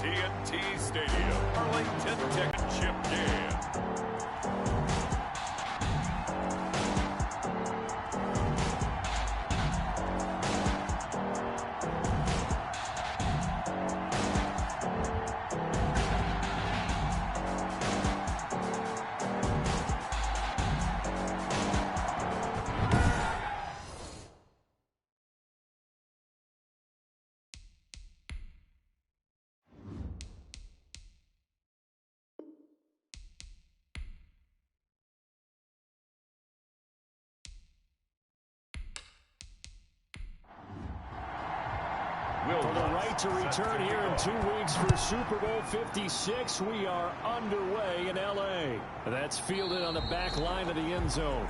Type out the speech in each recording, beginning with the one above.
TNT Stadium, Arlington, Texas. Chip Gann. For the right to return here in 2 weeks for Super Bowl 56, we are underway in L.A. That's fielded on the back line of the end zone.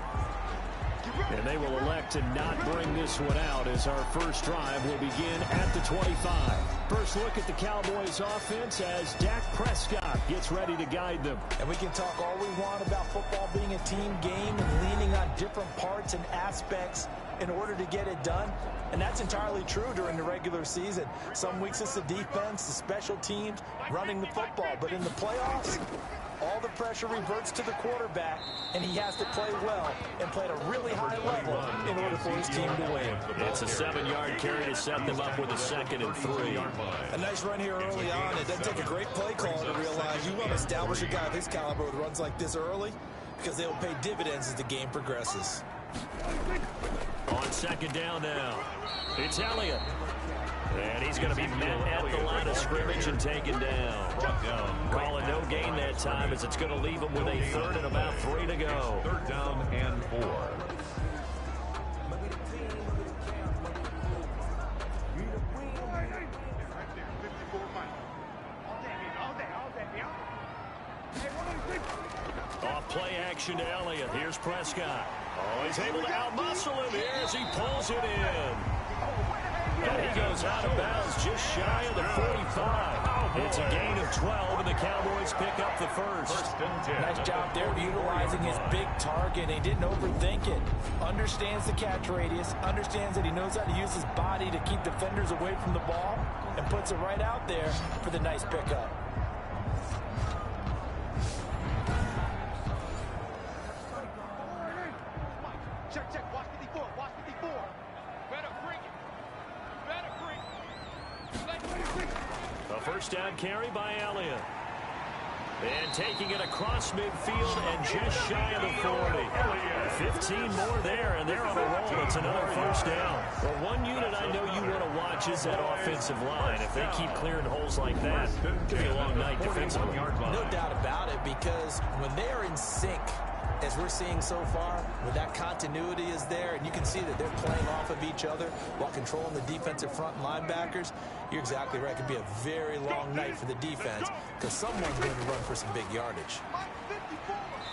And they will elect to not bring this one out as our first drive will begin at the 25. First look at the Cowboys offense as Dak Prescott gets ready to guide them. And we can talk all we want about football being a team game and leaning on different parts and aspects in order to get it done. And that's entirely true during the regular season. Some weeks it's the defense, the special teams, running the football. But in the playoffs, all the pressure reverts to the quarterback, and he has to play well and play at a really high level in order for his team to win. It's a 7-yard carry to set them up with a 2nd and 3. A nice run here early on. It doesn't take a great play caller to realize you want to establish a guy of his caliber with runs like this early because they will pay dividends as the game progresses. On 2nd down now, it's Elliott. And he's going to be met at the line of scrimmage and taken down. Call it no gain that time as it's going to leave him with a 3rd and about 3 to go. 3rd down and 4. Off play action to Elliott. Here's Prescott. Oh, he's able to outmuscle him here as he pulls it in. And he goes out of bounds just shy of the 45. It's a gain of 12, and the Cowboys pick up the first. Nice job there of utilizing his big target. He didn't overthink it. Understands the catch radius. Understands that he knows how to use his body to keep defenders away from the ball. And puts it right out there for the nice pickup. Check. Watch 54. Watch 54. Better bring it. Better bring it. A first down carry by Elliott. And taking it across midfield and just shy of the 40. 15 more there, and they're on a roll. It's another first down. Well, one unit I know you want to watch is that offensive line. If they keep clearing holes like that, it could be a long night defensively. No doubt about it, because when they're in sync, as we're seeing so far, when that continuity is there, and you can see that they're playing off of each other while controlling the defensive front and linebackers, you're exactly right. It could be a very long night for the defense because someone's going to run for some big yardage.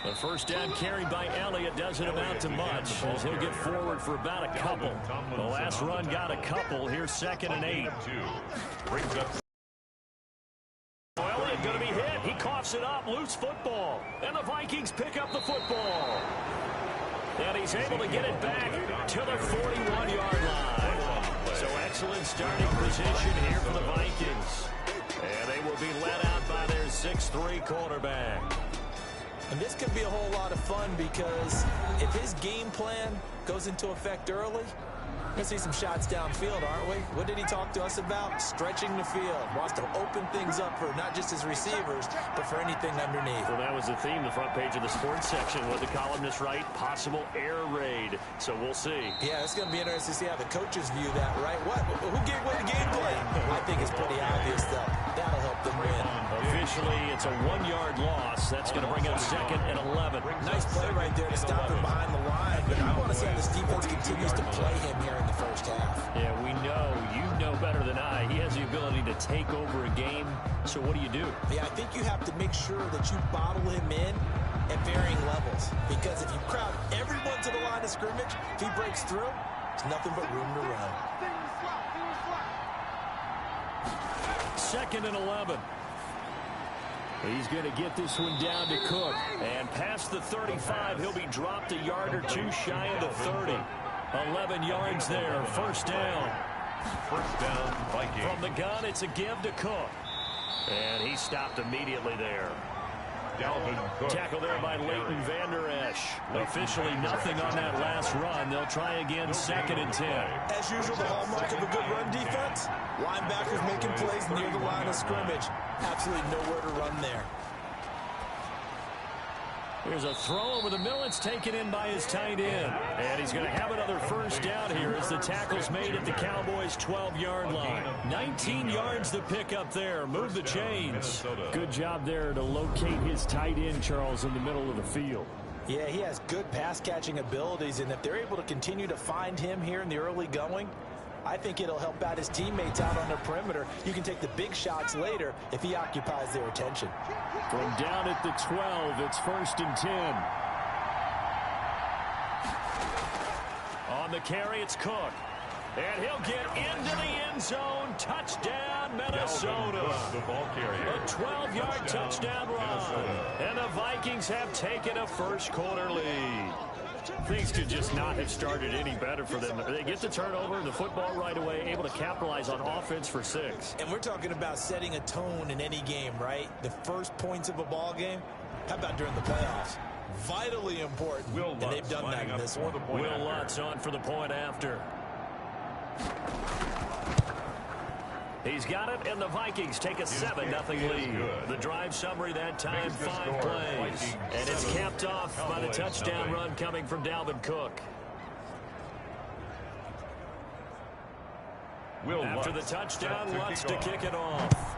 The first down carry by Elliott doesn't amount to much as he'll get forward for about a couple. The last run got a couple. Here's 2nd and 8. Elliott going to be hit. He coughs it up. Loose football. And the Vikings pick up the football. And he's able to get it back to the 41-yard line. So excellent starting position here for the Vikings. And they will be led out by their 6'3" quarterback. And this could be a whole lot of fun because if his game plan goes into effect early, we're going to see some shots downfield, aren't we? What did he talk to us about? Stretching the field. Wants to open things up for not just his receivers, but for anything underneath. Well, that was the theme, the front page of the sports section. What the columnist write? Possible air raid. So we'll see. Yeah, it's going to be interesting to see how the coaches view that, right? Who gave away the game plan? I think it's pretty obvious, though. That'll help them win. Officially, it's a 1-yard loss. That's going to bring up 2nd and 11. Nice play right there to stop him behind the line. But I want to see how this defense continues to play him here in the first half. Yeah, we know. You know better than I. He has the ability to take over a game. So what do you do? Yeah, I think you have to make sure that you bottle him in at varying levels. Because if you crowd everyone to the line of scrimmage, if he breaks through, there's nothing but room to run. 2nd and 11. He's going to get this one down to Cook. And past the 35, he'll be dropped a yard or two shy of the 30. 11 yards there. First down. First down, Vikings. From the gun, it's a give to Cook. And he stopped immediately there. Dalvin Cook. Tackle there by Leighton Vander Esch. Officially nothing on that last run. They'll try again 2nd and 10. As usual, the hallmark of a good run defense, linebackers making plays near the line of scrimmage. Absolutely nowhere to run there. Here's a throw over the middle. It's taken in by his tight end. And he's going to have another first down here as the tackle's made at the Cowboys' 12-yard line. 19 yards to pick up there. Move the chains. Good job there to locate his tight end, Charles, in the middle of the field. Yeah, he has good pass-catching abilities, and if they're able to continue to find him here in the early going, I think it'll help out his teammates out on the perimeter. You can take the big shots later if he occupies their attention. From down at the 12, it's 1st and 10. On the carry, it's Cook. And he'll get into the end zone. Touchdown, Minnesota. The ball carrier. A 12-yard touchdown run. And the Vikings have taken a first-quarter lead. Things could just not have started any better for them. They get the turnover, the football right away, able to capitalize on offense for 6. And we're talking about setting a tone in any game, right? The first points of a ball game. How about during the playoffs? Vitally important, and they've done that in this one. Will Lutz on for the point after. He's got it, and the Vikings take a 7-0 lead. The drive summary that time, 5 plays. And it's capped off by the touchdown run coming from Dalvin Cook. After the touchdown, Lutz to kick it off.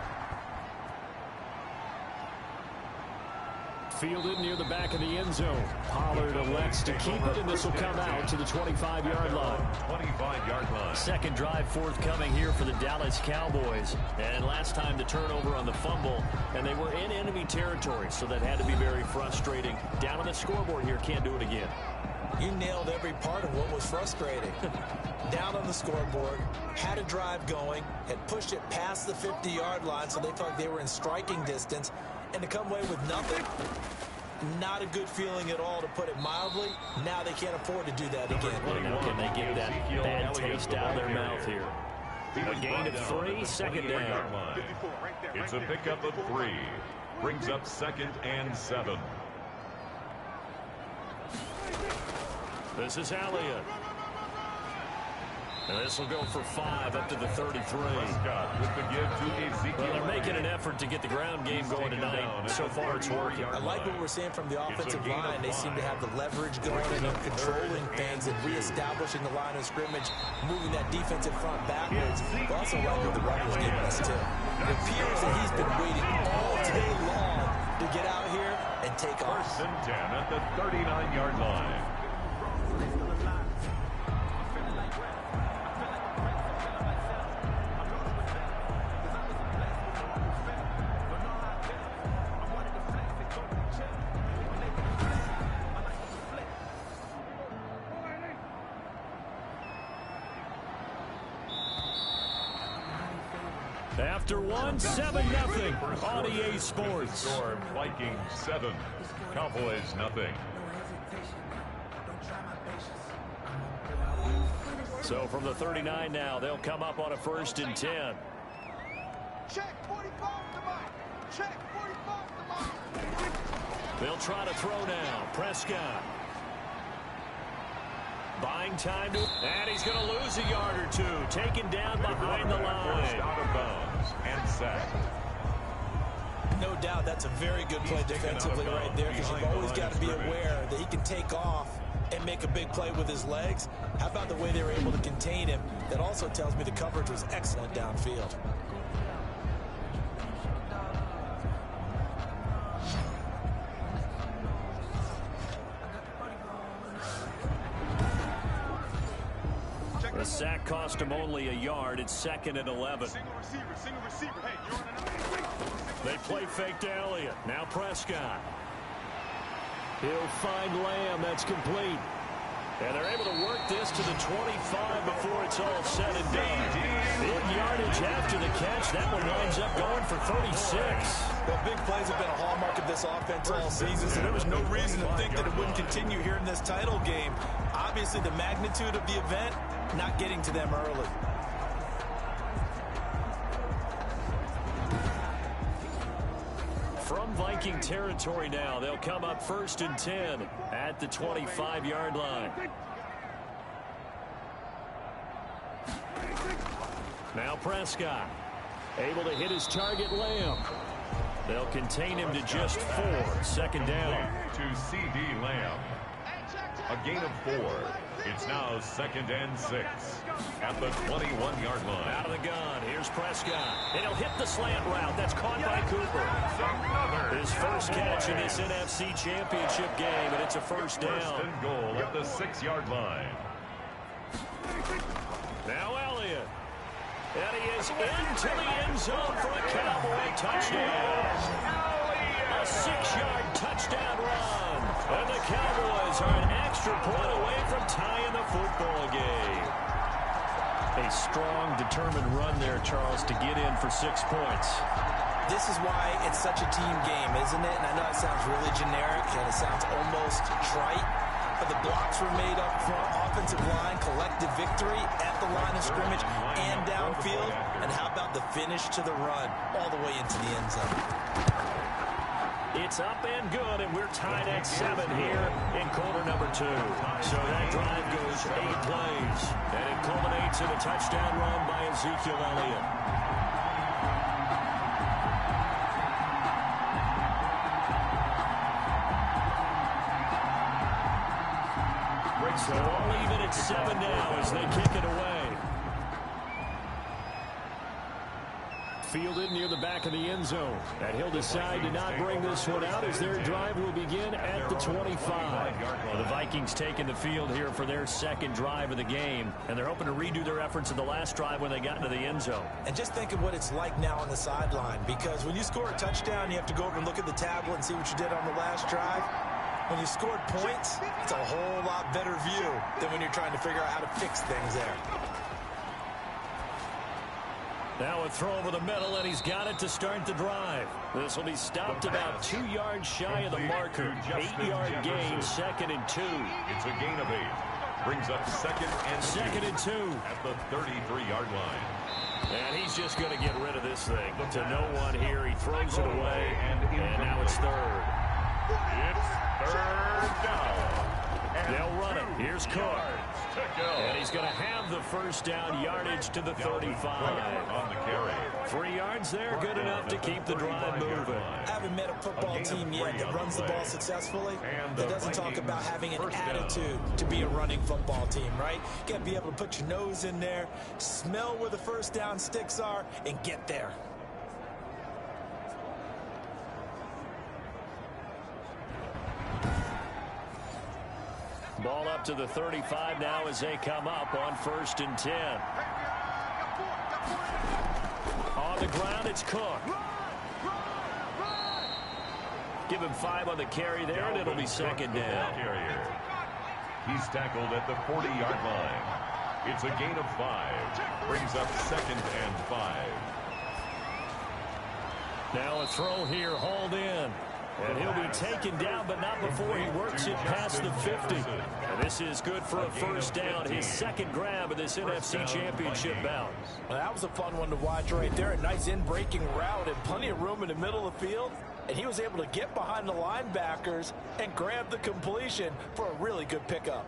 Fielded near the back of the end zone. Pollard elects to keep it, and this will come out to the 25-yard line. 25-yard line. Second drive forthcoming here for the Dallas Cowboys. And last time the turnover on the fumble, and they were in enemy territory, so that had to be very frustrating. Down on the scoreboard here, can't do it again. You nailed every part of what was frustrating. Down on the scoreboard, had a drive going, had pushed it past the 50-yard line, so they thought they were in striking distance, and to come away with nothing, not a good feeling at all, to put it mildly. Now they can't afford to do that again. Can they get that bad taste out of their mouth here? A gain of 3, 2nd down. It's a pickup of 3. Brings up 2nd and 7. This is Elliott. And this will go for 5 up to the 33. Prescott with the give to Ezekiel. Well, they're making an effort to get the ground game going tonight. So far, it's working. I like what we're seeing from the offensive line. They seem to have the leverage going and controlling things and reestablishing the line of scrimmage, moving that defensive front backwards. But also like what the runner's giving us, too. It appears that he's been waiting all day long to get out here and take off. 1st and 10 at the 39-yard line. After 7-0 on EA Sports. Vikings 7, Cowboys nothing. So from the 39 now, they'll come up on a 1st and 10. Check 45 to Mike. Check 45 to Mike. They'll try to throw now. Prescott. Buying time to, and he's going to lose a yard or 2. Taken down behind the line. Out of bounds and sacked. No doubt that's a very good play defensively right there, because you've always got to be aware that he can take off and make a big play with his legs. How about the way they were able to contain him? That also tells me the coverage was excellent downfield. The sack cost him only a yard. It's 2nd and 11. Single receiver. Hey, you're on another. They play fake to Elliott. Now Prescott. He'll find Lamb. That's complete. And they're able to work this to the 25 before it's all said and done. Big yardage after the catch. That one winds up going for 36. Well, big plays have been a hallmark of this offense all season, so there was no reason to think that it wouldn't continue here in this title game. Obviously, the magnitude of the event, not getting to them early. From Viking territory now, they'll come up 1st and 10 at the 25-yard line. Now Prescott, able to hit his target, Lamb. They'll contain him to just 4. 2nd down. To C.D. Lamb. A gain of 4. It's now 2nd and 6 at the 21-yard line. Out of the gun. Here's Prescott. And he'll hit the slant route. That's caught by Cooper. His first catch in this NFC Championship game, and it's a 1st down. 1st and goal at the 6-yard line. Now Elliott. And he is into the end zone for a Cowboy touchdown. A 6-yard touchdown run. And the Cowboys are an extra point away from tying the football game. A strong, determined run there, Charles, to get in for 6 points. This is why it's such a team game, isn't it? And I know it sounds really generic and it sounds almost trite. But the blocks were made up front, offensive line, collective victory at the line of scrimmage and downfield. And how about the finish to the run all the way into the end zone? It's up and good, and we're tied at 7 here in quarter number 2. So that drive goes 8 plays, and it culminates in a touchdown run by Ezekiel Elliott. So all even at 7 now as they kick it away. Fielded near the back of the end zone. And he'll decide to not bring this one out as their drive will begin at the 25. The Vikings taking the field here for their 2nd drive of the game. And they're hoping to redo their efforts in the last drive when they got into the end zone. And just think of what it's like now on the sideline. Because when you score a touchdown, you have to go over and look at the tablet and see what you did on the last drive. When you scored points, it's a whole lot better view than when you're trying to figure out how to fix things there. Now a throw over the middle, and he's got it to start the drive. This will be stopped about 2 yards shy of the marker. 8-yard gain, 2nd and 2. It's a gain of 8. Brings up 2nd and 2 at the 33-yard line. And he's just going to get rid of this thing. To no one here, he throws it away, and now it's 3rd. It's 3rd down. They'll run it. Here's Cook. And he's going to have the 1st down, yardage to the 35. On the carry. 3 yards there, good enough to keep the drive moving. I haven't met a football team yet that runs the ball successfully that doesn't talk about having an attitude to be a running football team, right? You got to be able to put your nose in there, smell where the 1st down sticks are, and get there. Ball up to the 35 now as they come up on 1st and 10. On the ground, it's Cook. Give him 5 on the carry there, and it'll be 2nd down. He's tackled at the 40-yard line. It's a gain of 5. Brings up 2nd and 5. Now a throw here, hauled in. And he'll be taken down, but not before he works it past the 50. And this is good for a 1st down, his 2nd grab of this NFC Championship bout. Well, that was a fun one to watch right there. A nice in-breaking route and plenty of room in the middle of the field. And he was able to get behind the linebackers and grab the completion for a really good pickup.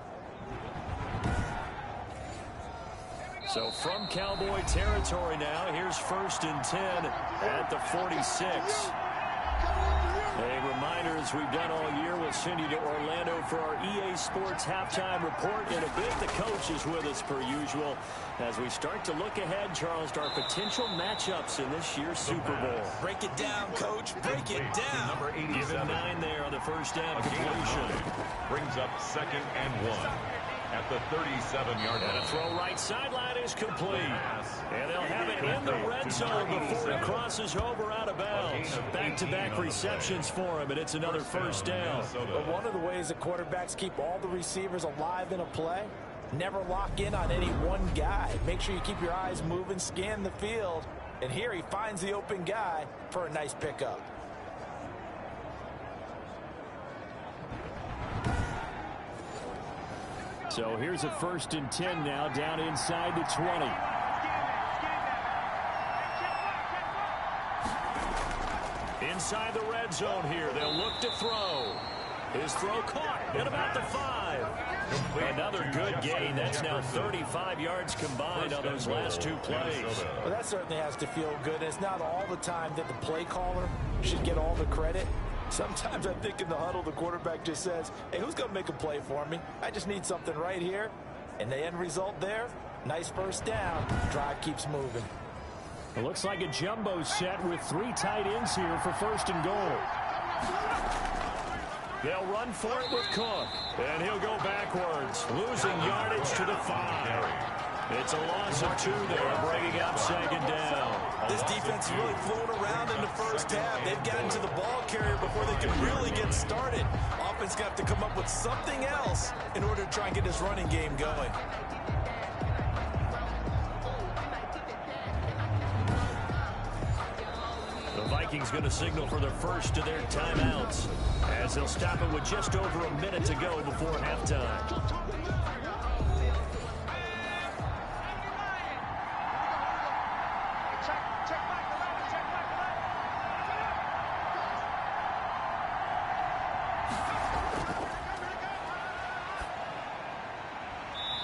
So from Cowboy territory now, here's 1st and 10 at the 46. A reminder, as we've done all year, we'll send you to Orlando for our EA Sports halftime report in a bit. The coach is with us per usual as we start to look ahead, Charles, to our potential matchups in this year's Super Bowl. Break it down, Coach. Break it down. Number 87. Give him 9 there on the 1st down completion. Brings up 2nd and 1 at the 37-yard line. And a throw right sideline is complete. And they'll have it in the red zone before he crosses over out of bounds. Back-to-back receptions for him, and it's another 1st down. But one of the ways that quarterbacks keep all the receivers alive in a play, never lock in on any one guy. Make sure you keep your eyes moving, scan the field. And here he finds the open guy for a nice pickup. So here's a 1st and 10 now, down inside the 20. inside the red zone here. They'll look to throw. His throw caught at about the 5. Another good gain. That's now 35 yards combined on those last 2 plays. Well, that certainly has to feel good. It's not all the time that the play caller should get all the credit. Sometimes I think in the huddle, the quarterback just says, hey, who's going to make a play for me? I just need something right here. And the end result there, nice first down. Drive keeps moving. It looks like a jumbo set with 3 tight ends here for 1st and goal. They'll run for it with Cook. And he'll go backwards, losing yardage to the 5. It's a loss of 2 there, bringing up 2nd down. This defense is really flown around in the first half. They've gotten to the ball carrier before they can really get started. Offense got to come up with something else in order to try and get this running game going. The Vikings going to signal for their first of their timeouts as they'll stop it with just over a minute to go before halftime.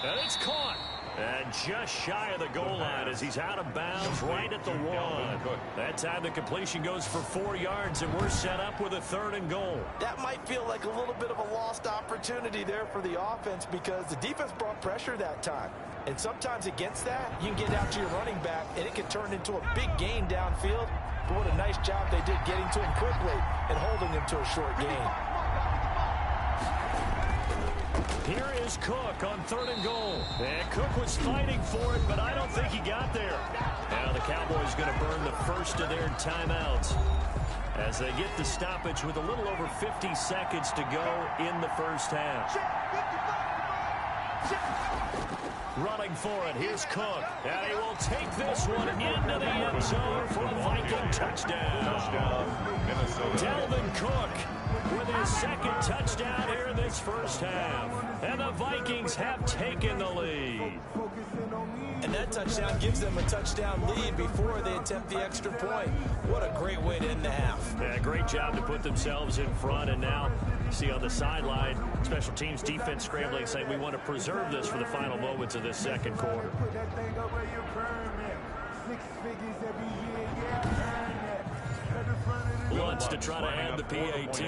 And it's caught. And just shy of the goal line as he's out of bounds right at the 1. That time the completion goes for 4 yards, and we're set up with a 3rd and goal. That might feel like a little bit of a lost opportunity there for the offense because the defense brought pressure that time. And sometimes against that, you can get out to your running back, and it can turn into a big gain downfield. But what a nice job they did getting to him quickly and holding him to a short gain. Here is Cook on 3rd and goal. And Cook was fighting for it, but I don't think he got there. Now the Cowboys going to burn the first of their timeouts as they get the stoppage with a little over 50 seconds to go in the first half. Running for it, here's Cook. And he will take this one into the end zone for a Viking touchdown. Dalvin Cook with his 2nd touchdown here in this first half. And the Vikings have taken the lead. And that touchdown gives them a touchdown lead before they attempt the extra point. What a great way to end the half. Yeah, great job to put themselves in front. And now, see on the sideline, special teams defense scrambling, saying we want to preserve this for the final moments of this 2nd quarter. Lutz to try to add the PAT.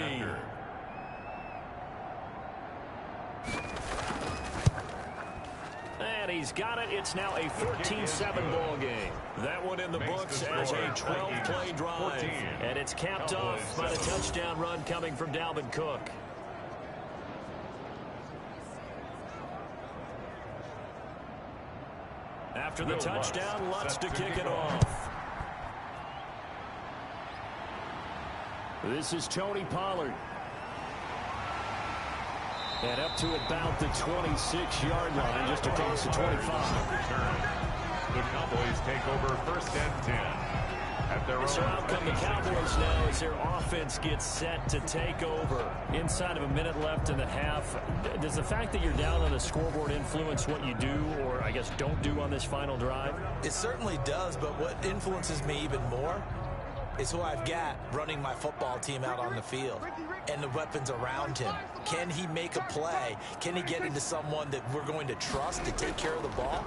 And he's got it. It's now a 14-7 ball game. That one in the books as a 12-play drive. And it's capped off by the touchdown run coming from Dalvin Cook. After the touchdown, Lutz to kick it off. This is Tony Pollard. And up to about the 26-yard line, just across the 25. The Cowboys take over 1st and 10. At their so out come the Cowboys now as their offense gets set to take over. Inside of a minute left in the half, does the fact that you're down on the scoreboard influence what you do or, I guess, don't do on this final drive? It certainly does, but what influences me even more is who I've got running my football team out on the field and the weapons around him. Can he make a play? Can he get into someone that we're going to trust to take care of the ball?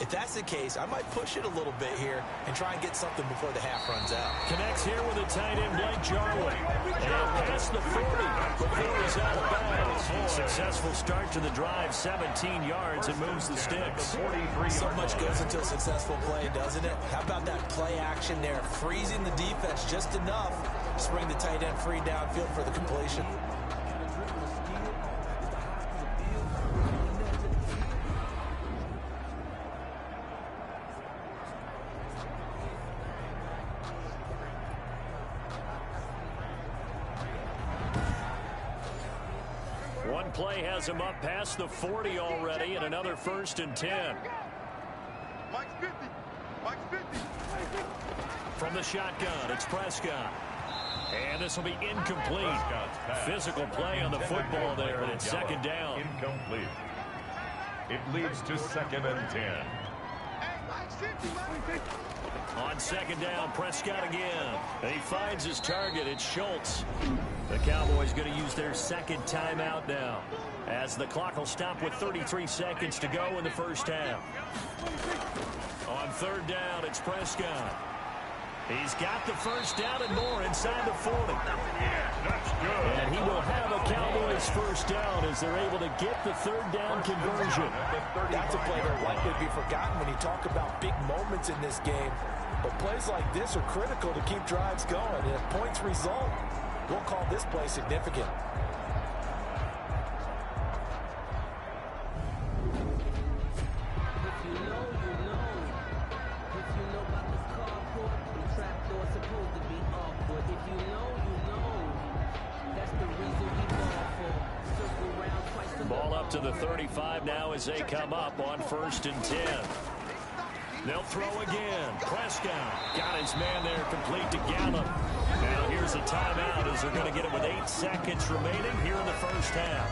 If that's the case, I might push it a little bit here and try and get something before the half runs out. Connects here with a tight end, Blake Jarwin. And past the 40 before he's out of bounds. Successful start to the drive, 17 yards, and moves the sticks. So much goes into a successful play, doesn't it? How about that play action there, freezing the defense just enough to bring the tight end free downfield for the completion. One play has him up past the 40 already, and another 1st and 10. Mike's 50. Mike's 50. From the shotgun, it's Prescott. And this will be incomplete. Physical play on the football there, and it's 2nd down. Incomplete. It leads to 2nd and 10. On second down, Prescott again. He finds his target. It's Schultz. The Cowboys going to use their second timeout now, as the clock will stop with 33 seconds to go in the first half. On third down, it's Prescott. He's got the first down and more inside the 40. That's good. And he will have a Cowboys first down as they're able to get the third down conversion. That's a play that will likely be forgotten when you talk about big moments in this game. But plays like this are critical to keep drives going. And if points result, we'll call this play significant. Ball up to the 35 now as they come up on 1st and 10. They'll throw again. Prescott got his man there, complete to Gallup. Now here's a timeout as they're going to get it with 8 seconds remaining here in the first half.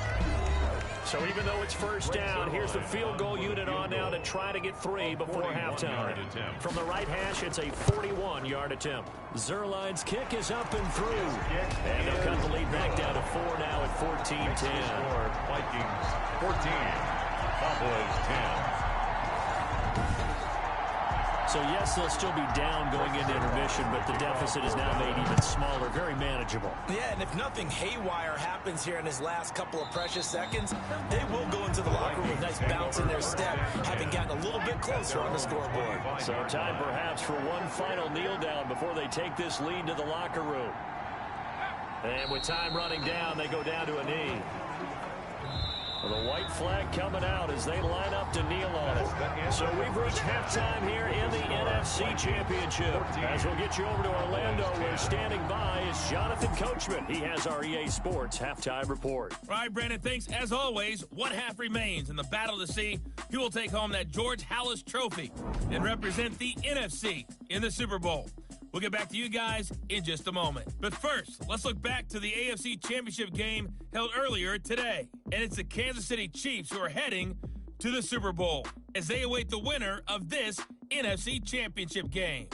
So even though it's first down, here's the field goal unit on now to try to get 3 before halftime. From the right hash, it's a 41-yard attempt. Zuerlein's kick is up and through. And they'll cut the lead back down to 4 now at 14-10. Vikings 14, Cowboys 10. So, yes, they'll still be down going into intermission, but the deficit is now made even smaller, very manageable. Yeah, and if nothing haywire happens here in his last couple of precious seconds, they will go into the locker room with a nice bounce in their step, having gotten a little bit closer on the scoreboard. So time perhaps for one final kneel down before they take this lead to the locker room. And with time running down, they go down to a knee. The white flag coming out as they line up to kneel on it. So we've reached halftime here in the NFC Championship. As we'll get you over to Orlando, where standing by is Jonathan Coachman. He has our EA Sports halftime report. All right, Brandon, thanks. As always, one half remains in the battle to see who will take home that George Halas Trophy and represent the NFC in the Super Bowl. We'll get back to you guys in just a moment. But first, let's look back to the AFC Championship game held earlier today. And it's the Kansas City Chiefs who are heading to the Super Bowl as they await the winner of this NFC Championship game.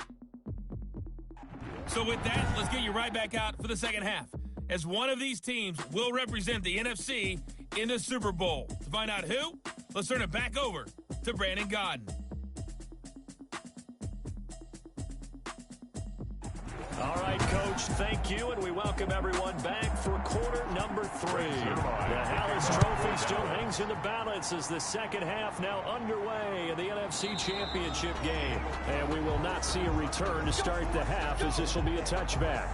So with that, let's get you right back out for the second half, as one of these teams will represent the NFC in the Super Bowl. To find out who, let's turn it back over to Brandon Gaudin. All right, Coach, thank you, and we welcome everyone back for quarter number 3. The Halas Trophy still hangs in the balance as the second half now underway in the NFC Championship game. And we will not see a return to start the half, as this will be a touchback.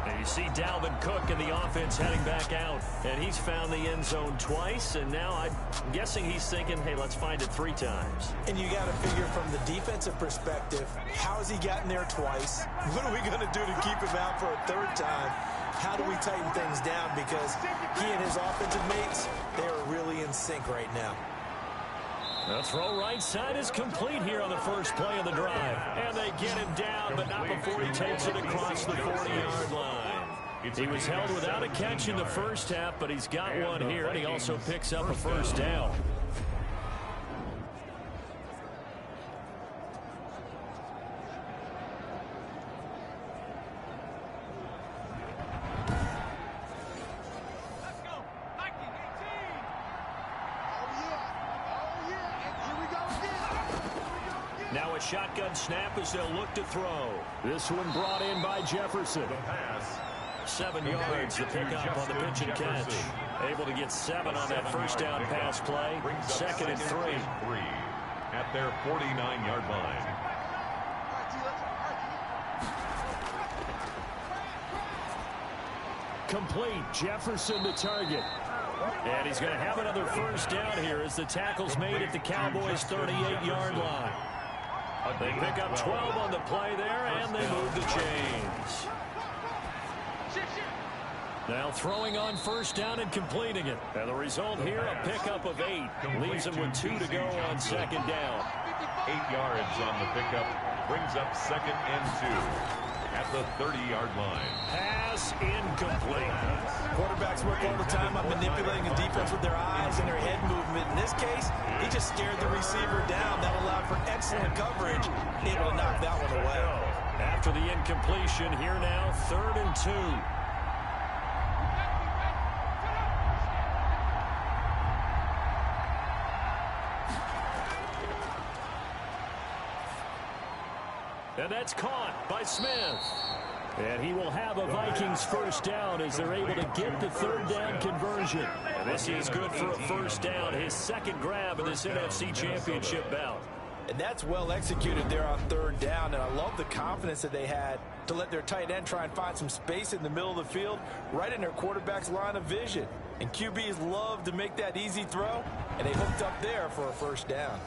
And you see Dalvin Cook in the offense heading back out, and he's found the end zone twice, and now I'm guessing he's thinking, hey, let's find it 3 times. And you got to figure from the defensive perspective, how has he gotten there twice? What are we going to do to keep him out for a 3rd time? How do we tighten things down? Because he and his offensive mates, they are really in sync right now. The throw right side is complete here on the first play of the drive. And they get him down, but not before he takes it across the 40-yard line. He was held without a catch in the first half, but he's got one here, and he also picks up a first down. Now a shotgun snap as they'll look to throw. This one brought in by Jefferson. 7 yards, the pickup on the pitch and catch. Able to get 7 on that first down pass play. 2nd and 3. At their 49-yard line. Complete. Jefferson to target. And he's going to have another first down here as the tackle's made at the Cowboys' 38-yard line. They pick up 12 on the play there, and they move the chains. Now throwing on first down and completing it. And the result here, a pickup of 8. Leaves them with 2 to go on 2nd down. 8 yards on the pickup. Brings up 2nd and 2 at the 30-yard line. Pass pass incomplete. Quarterbacks work all the time on manipulating the defense with their eyes and their head movement. In this case, he just stared the receiver down. That allowed for excellent coverage, able to knock that one away. After the incompletion, here now, 3rd and 2. And that's caught by Smith. And he will have a Vikings first down as they're able to get the 3rd down conversion. And this is good for a first down, his 2nd grab of this NFC Championship bout. And that's well executed there on 3rd down. And I love the confidence that they had to let their tight end try and find some space in the middle of the field, right in their quarterback's line of vision. And QBs love to make that easy throw, and they hooked up there for a first down.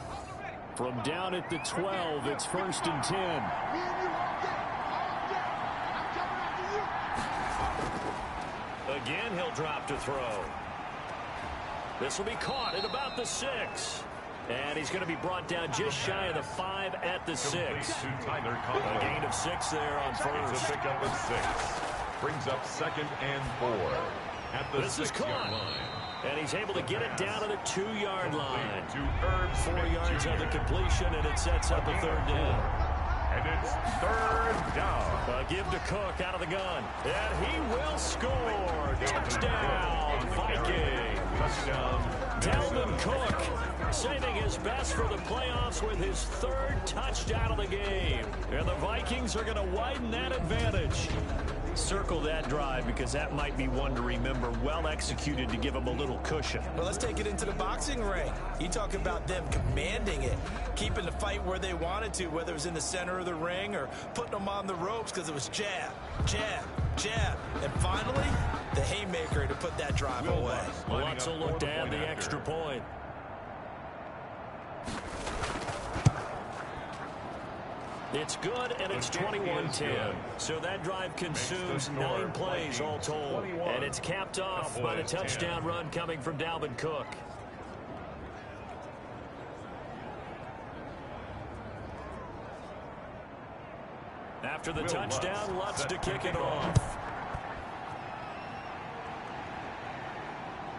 From down at the 12, it's 1st and 10. Again, he'll drop to throw. This will be caught at about the 6. And he's going to be brought down just shy of the 5 at the 6. A gain of 6 there on first. It's a pickup of 6. Brings up 2nd and 4 at the 6-yard line. And he's able to get it down to the 2-yard line. To Irv 4 Smith yards Jr. on the completion, and it sets up a 3rd down. And it's 3rd down. Give to Cook out of the gun. And he will score. Touchdown, Vikings. Touchdown. Dalvin Cook saving his best for the playoffs with his 3rd touchdown of the game. And the Vikings are going to widen that advantage. Circle that drive because that might be one to remember. Well executed to give them a little cushion. Well, let's take it into the boxing ring. You talk about them commanding it, keeping the fight where they wanted to, whether it was in the center of the ring or putting them on the ropes because it was jab, jab, jab. And finally, the haymaker to put that drive away. Lutz will look to add the extra point. It's good, and it's 21-10. So that drive consumes 9 plays all told. And it's capped off by the touchdown run coming from Dalvin Cook. After the touchdown, Lutz to kick it off.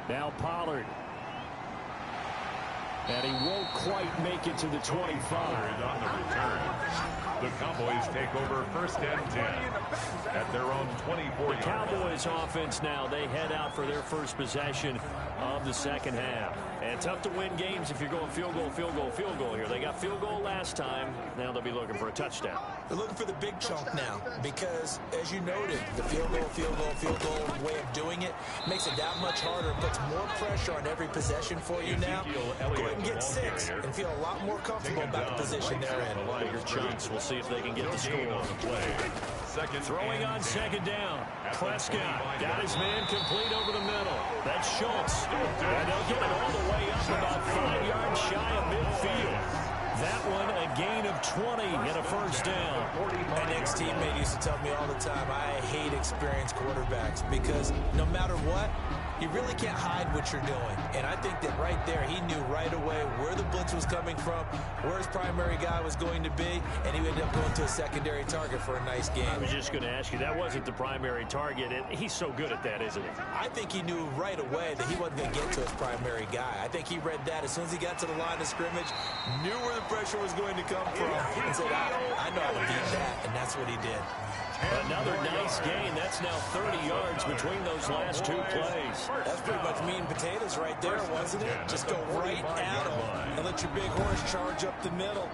Now Pollard. And he won't quite make it to the 25. On the return. The Cowboys take over 1st and 10 at their own 24-yard. The Cowboys offense now, they head out for their first possession of the 2nd half. And tough to win games if you're going field goal, field goal, field goal here. They got field goal last time. Now they'll be looking for a touchdown. They're looking for the big chunk now because, as you noted, the field goal way of doing it makes it that much harder. It puts more pressure on every possession for you now. Go ahead and get 6 and feel a lot more comfortable about the position they're in. Bigger chunks. We'll see if they can get the score on the play. Throwing on 2nd down. Prescott got his man complete over the middle. That's Schultz. And they'll get it all the way up about 5 yards shy of midfield. That one a gain of 20 and a first down. My next teammate used to tell me all the time, I hate experienced quarterbacks because no matter what, you really can't hide what you're doing. And I think that right there, he knew right away where the blitz was coming from, where his primary guy was going to be, and he ended up going to a secondary target for a nice game. I was just going to ask you, that wasn't the primary target. He's so good at that, isn't he? I think he knew right away that he wasn't going to get to his primary guy. I think he read that as soon as he got to the line of scrimmage, knew where the pressure was going to come from, and said, I know how to beat that, and that's what he did. Another nice gain. That's now 30 yards between those last 2 plays. That's pretty much meat and potatoes right there, wasn't it? Just go right at him and let your big horse charge up the middle.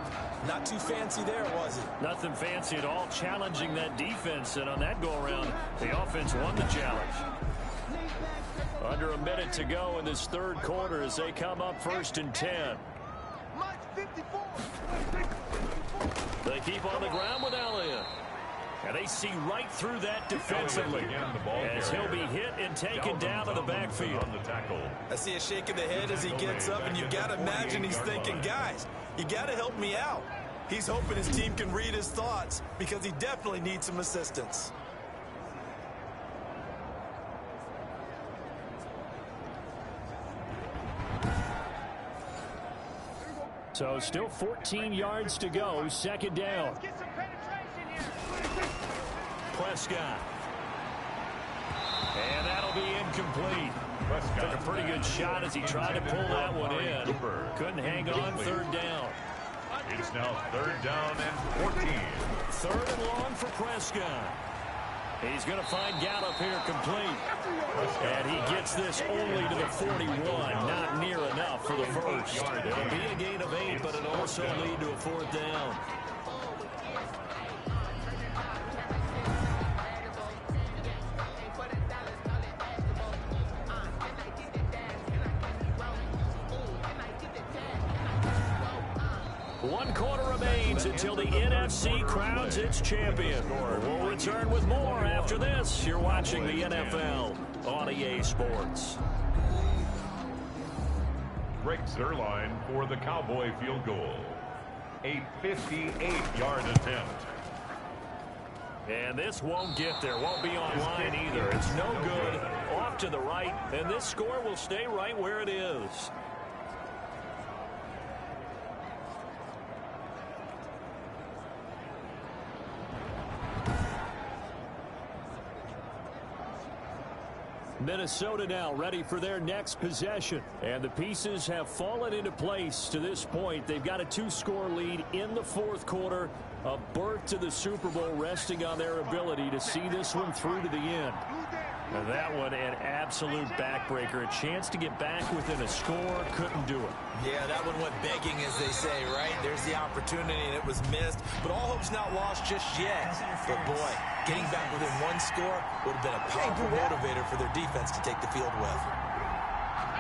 Not too fancy there, was it? Nothing fancy at all. Challenging that defense, and on that go-around, the offense won the challenge. Under a minute to go in this 3rd quarter as they come up 1st and 10. They keep on the ground with Elliott. And they see right through that defensively as he'll be hit and taken down to the backfield. I see a shake of the head as he gets up, and you've got to imagine he's thinking, guys, you got to help me out. He's hoping his team can read his thoughts because he definitely needs some assistance. So still 14 yards to go, 2nd down. Prescott. complete. Took a pretty good shot as he tried to pull that one in. Couldn't hang on. Third down. It's now 3rd down and 14. 3rd and long for Prescott. He's going to find Gallup here complete. And he gets this only to the 41. Not near enough for the first. It'll be a gain of 8, but it'll also lead to a 4th down. One quarter remains until the NFC crowns its champion. We'll return with more after this. You're watching the NFL on EA Sports. Greg Zuerlein for the Cowboy field goal. A 58-yard attempt. And this won't get there. Won't be online either. It's no good. Off to the right. And this score will stay right where it is. Minnesota now ready for their next possession. And the pieces have fallen into place to this point. They've got a 2-score lead in the 4th quarter. A berth to the Super Bowl resting on their ability to see this one through to the end. And that one an absolute backbreaker. A chance to get back within a score. Couldn't do it. Yeah, that one went begging, as they say, right? There's the opportunity, and it was missed. But all hope's not lost just yet. But, boy, getting back within 1 score would have been a powerful motivator for their defense to take the field with.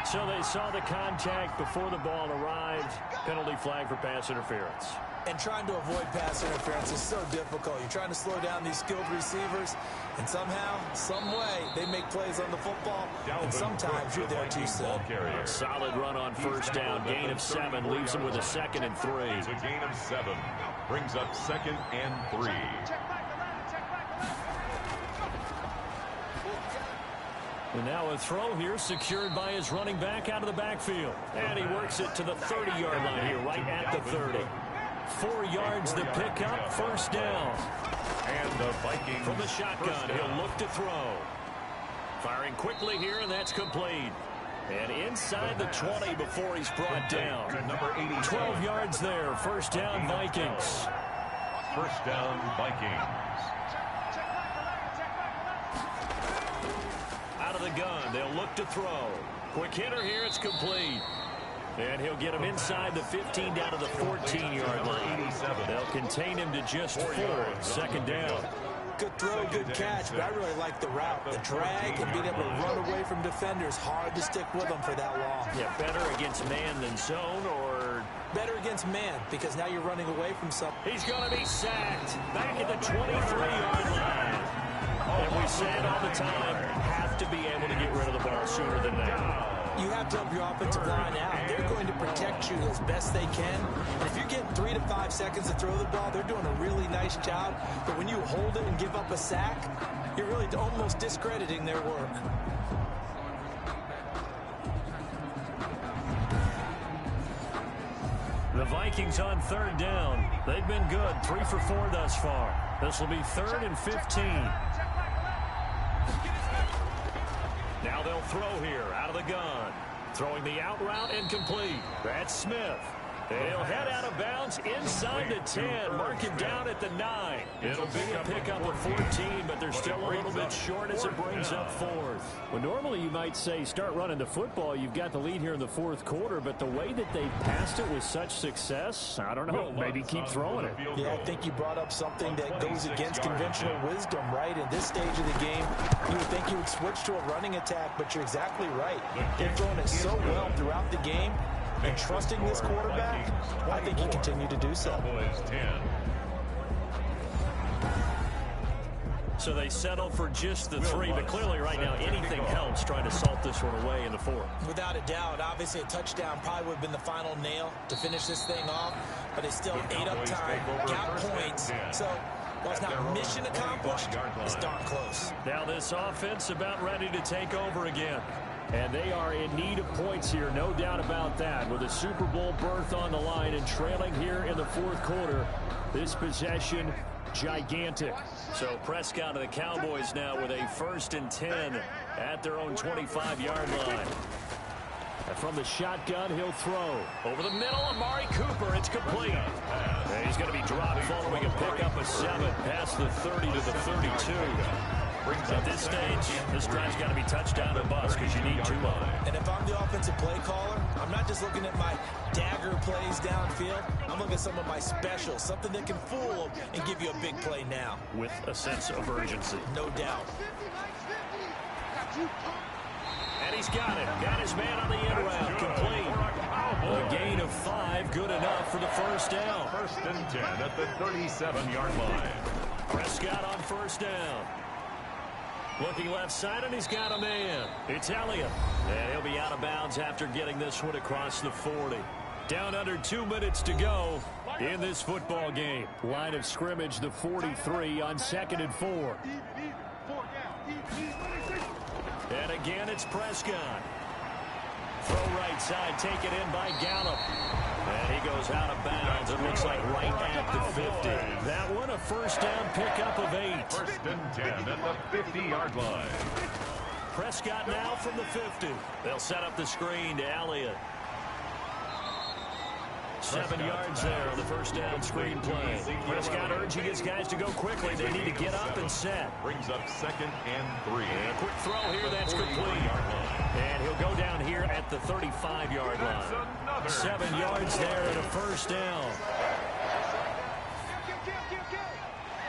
So they saw the contact before the ball arrived. Penalty flag for pass interference. And trying to avoid pass interference is so difficult. You're trying to slow down these skilled receivers, and somehow, some way, they make plays on the football, and sometimes you're there too soon. Solid run on 1st down. Gain of 7 leaves them with a 2nd and 3. It's a gain of 7. Brings up 2nd and 3. And now a throw here secured by his running back out of the backfield. And he works it to the 30-yard line here, right at the 30. 4 yards the pickup, 1st down. And the Vikings from the shotgun, he'll look to throw. Firing quickly here, and that's complete. And inside the 20 before he's brought down. 12 yards there, 1st down Vikings. 1st down Vikings. Out of the gun, they'll look to throw. Quick hitter here, it's complete. And he'll get him inside the 15 down to the 14-yard line. They'll contain him to just 4. 2nd down. Good throw, good catch, but I really like the route. The drag and being able to run away from defenders. Hard to stick with them for that long. Yeah, better against man than zone, or better against man, because now you're running away from something. He's going to be sacked back at the 23-yard line. And we say it all the time, have to be able to get rid of the ball sooner than that. You have to help your offensive line out. They're going to protect you as best they can. And if you're getting 3 to 5 seconds to throw the ball, they're doing a really nice job. But when you hold it and give up a sack, you're really almost discrediting their work. The Vikings on 3rd down. They've been good, 3 for 4 thus far. This will be 3rd and 15. Now they'll throw here out of the gun. Throwing the out route and complete. That's Smith. And he'll head out of bounds inside the 10. Mark him down at the 9. It'll be a pickup of 14, but they're still a little bit short as it brings up 4th. Well, normally you might say start running the football. You've got the lead here in the 4th quarter, but the way that they've passed it with such success, I don't know, maybe keep throwing it. Yeah, I think you brought up something that goes against conventional wisdom, right? In this stage of the game, you would think you would switch to a running attack, but you're exactly right. They've thrown it so well throughout the game. And trusting this quarterback, I think he continued to do so. So they settle for just the 3, but clearly right now anything helps trying to salt this one away in the 4th. Without a doubt, obviously a touchdown probably would have been the final nail to finish this thing off, but they still ate up time, got points, so while it's not mission accomplished, it's darn close. Now this offense about ready to take over again. And they are in need of points here, no doubt about that. With a Super Bowl berth on the line and trailing here in the 4th quarter, this possession gigantic. So Prescott and the Cowboys now with a 1st and 10 at their own 25-yard line. And from the shotgun, he'll throw. Over the middle, Amari Cooper. It's complete. And he's going to be dropped following a pickup of 7 past the 30 to the 32. At this stage, this drive's got to be touchdown or bust because you need 2 of them. And if I'm the offensive play caller, I'm not just looking at my dagger plays downfield. I'm looking at some of my specials, something that can fool them and give you a big play now. With a sense of urgency. No doubt. And he's got it. Got his man on the end route. Complete. A gain of 5. Good enough for the 1st down. 1st and 10 at the 37-yard line. Prescott on 1st down. Looking left side, and he's got a man. It's Elliott. And he'll be out of bounds after getting this one across the 40. Down under 2 minutes to go in this football game. Line of scrimmage, the 43 on 2nd and 4. And again, it's Prescott. Throw right side, taken in by Gallup. And he goes out of bounds. It looks like right at the 50. That one, a 1st down pickup of 8. 1st and 10 at the 50-yard line. Prescott now from the 50. They'll set up the screen to Elliott. 7 yards there on the 1st down screen play. Prescott urging his guys to go quickly. They need to get up and set. Brings up 2nd and 3. And a quick throw here, that's complete. And he'll go down here at the 35-yard line. 7 yards there and a 1st down.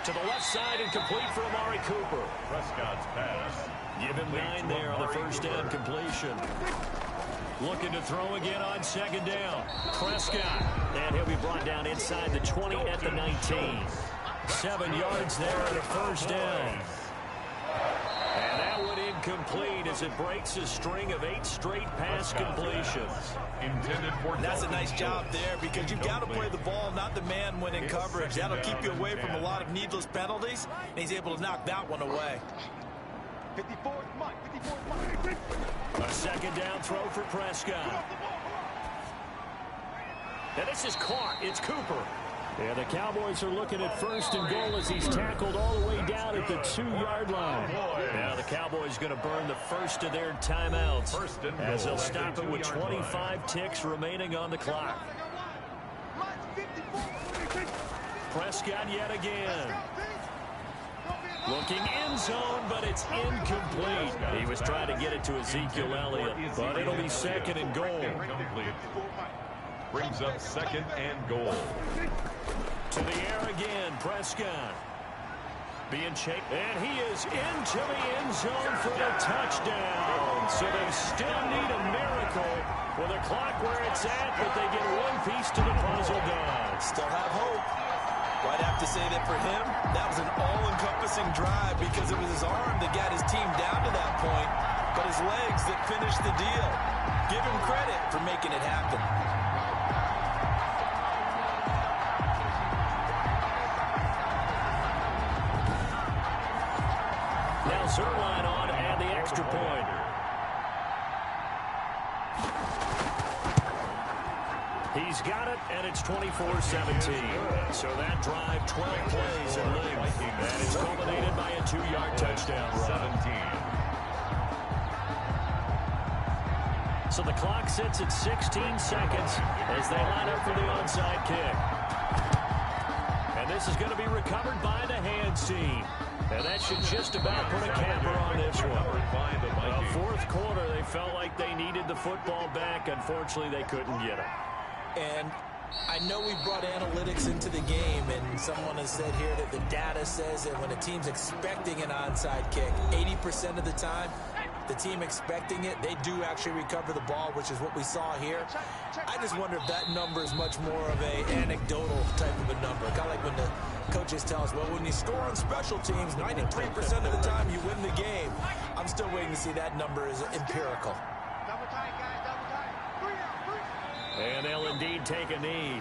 To the left side and complete for Amari Cooper. Prescott's pass. Give him 9 there on the 1st down completion. Looking to throw again on 2nd down. Prescott. And he'll be brought down inside the 20 at the 19. 7 yards there and a 1st down. And that one incomplete as it breaks a string of 8 straight pass completions. Intended for That's a nice job there because you've got to play the ball, not the man when in coverage. That'll keep you away from a lot of needless penalties, and he's able to knock that one away. 54 Mike, 54 Mike. A 2nd down throw for Prescott. And this is caught. It's Cooper. Yeah, the Cowboys are looking at 1st and goal as he's tackled all the way down at the 2-yard line. Now the Cowboys going to burn the first of their timeouts as they'll stop it with 25 ticks remaining on the clock. Prescott yet again. Looking end zone, but it's incomplete. He was trying to get it to Ezekiel Elliott, but it'll be 2nd and goal. Brings up 2nd and goal. To the air again, Prescott. Being chased, and he is into the end zone for the touchdown. So they still need a miracle with a clock where it's at, but they get one piece to the puzzle done. Still have hope. Well, I'd have to say that for him, that was an all-encompassing drive because it was his arm that got his team down to that point, but his legs that finished the deal. Give him credit for making it happen. Now Zuerlein on and the extra point. He's got it, and it's 24-17. So that drive, 12 plays in length, and it's culminated by a 2-yard touchdown run. 17. So the clock sits at 16 seconds as they line up for the onside kick. And this is going to be recovered by the hands team. And that should just about put a capper on this one. The 4th quarter, they felt like they needed the football back. Unfortunately, they couldn't get it. And I know we brought analytics into the game, and someone has said here that the data says that when a team's expecting an onside kick, 80% of the time, the team expecting it, they do actually recover the ball, which is what we saw here. I just wonder if that number is much more of a anecdotal type of a number. Kind of like when the coaches tell us, well, when you score on special teams, 93% of the time you win the game. I'm still waiting to see that number is empirical. Double tight, guys, double tight. 3 out, 3. And they'll indeed take a knee.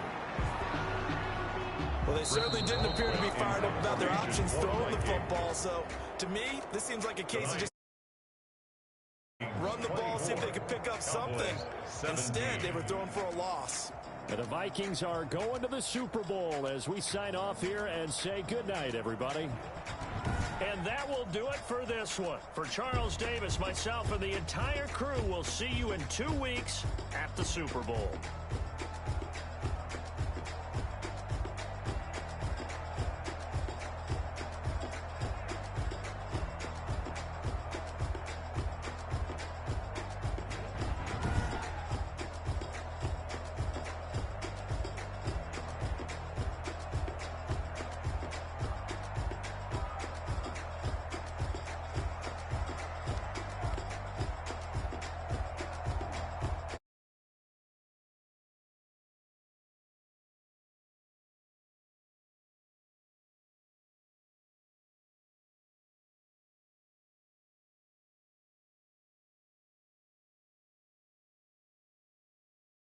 Well, they certainly didn't appear to be fired up about their options throwing the football. So, to me, this seems like a case of just run the ball, see if they could pick up something. Instead, they were throwing for a loss. And the Vikings are going to the Super Bowl as we sign off here and say goodnight, everybody. And that will do it for this one. For Charles Davis, myself, and the entire crew, we'll see you in 2 weeks at the Super Bowl.